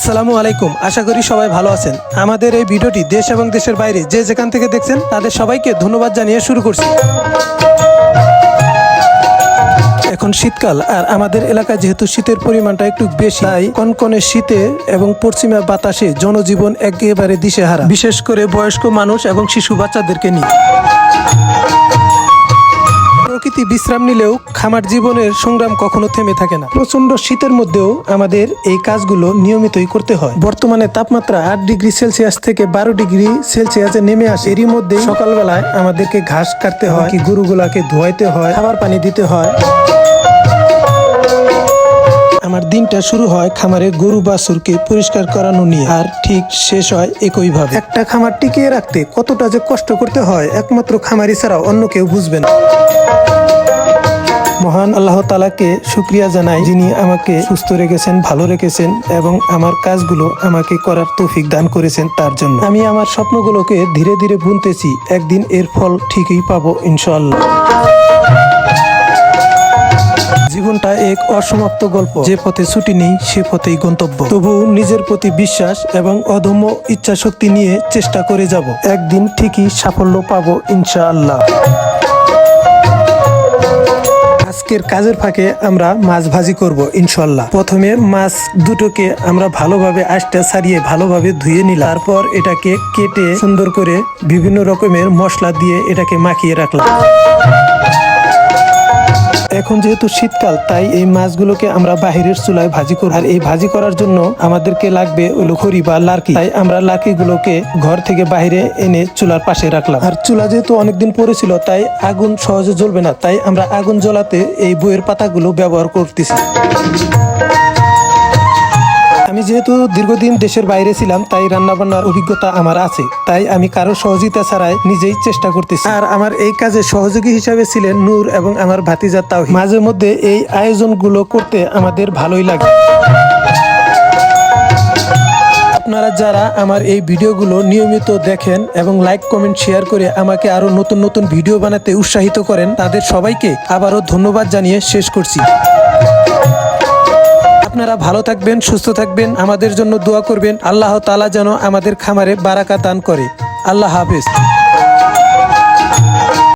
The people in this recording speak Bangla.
আসসালামু আলাইকুম। আশা করি সবাই ভালো আছেন। আমাদের এই ভিডিওটি দেশ এবং দেশের বাইরে যে যেখান থেকে দেখছেন তাদের সবাইকে ধন্যবাদ জানিয়ে শুরু করছি। এখন শীতকাল, আর আমাদের এলাকায় যেহেতু শীতের পরিমাণটা একটু বেশি, তাই কনকনে শীতে এবং পশ্চিমা বাতাসে জনজীবন একেবারে দিশেহারা, বিশেষ করে বয়স্ক মানুষ এবং শিশু বাচ্চাদেরকে নিয়ে। প্রকৃতি বিশ্রাম নিলেও খামার জীবনের সংগ্রাম কখনো থেমে থাকে না। প্রচন্ড শীতের মধ্যেও আমাদের এই কাজগুলো নিয়মিতই করতে হয়। বর্তমানে তাপমাত্রা 8 ডিগ্রি সেলসিয়াস থেকে 12 ডিগ্রি সেলসিয়াসে নেমে আসে। এরই মধ্যে সকালবেলায় আমাদেরকে ঘাস কাটতে হয়, কি গরুগুলাকে ধোয়াইতে হয়, খাবার পানি দিতে হয়। আমার দিনটা শুরু হয় খামারে গরু বাছুরকে পরিষ্কার করানো নিয়ে, আর ঠিক শেষ হয় একইভাবে। একটা খামার টিকিয়ে রাখতে কতটা যে কষ্ট করতে হয় একমাত্র খামারি ছাড়া অন্য কেউ বুঝবে না। মহান আল্লাহ তাআলাকে শুকরিয়া জানাই, যিনি আমাকে সুস্থ রেখেছেন, ভালো রেখেছেন এবং আমার কাজগুলো আমাকে করার তৌফিক দান করেছেন। তার জন্য আমি আমার স্বপ্নগুলোকে ধীরে ধীরে বুনতেছি। একদিন এর ফল ঠিকই পাবো ইনশাআল্লাহ। জীবনটা এক অসমাপ্ত গল্প, যে পথে ছুটি নেই সে পথেই গন্তব্য। তবু নিজের প্রতি বিশ্বাস এবং অদম্য ইচ্ছা শক্তি নিয়ে চেষ্টা করে যাব। একদিন ঠিকই সাফল্য পাবো ইনশাআল্লাহ। আজকের কাজের ফাঁকে আমরা মাছ ভাজি করব ইনশাআল্লাহ। প্রথমে মাছ দুটোকে আমরা ভালোভাবে আঁশটা ছাড়িয়ে ভালোভাবে ধুয়ে নিলাম। তারপর এটাকে কেটে সুন্দর করে বিভিন্ন রকমের মশলা দিয়ে এটাকে মাখিয়ে রাখলাম। এখন যেহেতু শীতকাল, তাই এই মাছগুলোকে আমরা বাহিরের চুলায় ভাজি করব। আর এই ভাজি করার জন্য আমাদেরকে লাগবে খড়ি বা লার্কি। তাই আমরা লার্কিগুলোকে ঘর থেকে বাইরে এনে চুলার পাশে রাখলাম। আর চুলা যেহেতু অনেকদিন পড়েছিল, তাই আগুন সহজে জ্বলবে না, তাই আমরা আগুন জ্বলাতে এই বইয়ের পাতাগুলো ব্যবহার করতেছি। আমি যেহেতু দীর্ঘদিন দেশের বাইরে ছিলাম, তাই রান্নাবান্নার অভিজ্ঞতা আমার আছে, তাই আমি কারো সহযোগিতা ছাড়াই নিজেই চেষ্টা করতেছি। আর আমার এই কাজে সহযোগী হিসাবে ছিলেন নূর এবং আমার ভাতিজা তাওহীদ। মাঝে মধ্যে এই আয়োজনগুলো করতে আমাদের ভালোই লাগে। আপনারা যারা আমার এই ভিডিওগুলো নিয়মিত দেখেন এবং লাইক কমেন্ট শেয়ার করে আমাকে আরো নতুন নতুন ভিডিও বানাতে উৎসাহিত করেন, তাদের সবাইকে আবারও ধন্যবাদ জানিয়ে শেষ করছি। আপনারা ভালো থাকবেন, সুস্থ থাকবেন, আমাদের জন্য দোয়া করবেন। আল্লাহ তাআলা যেন আমাদের খামারে বারাকা দান করে। আল্লাহ হাফেজ।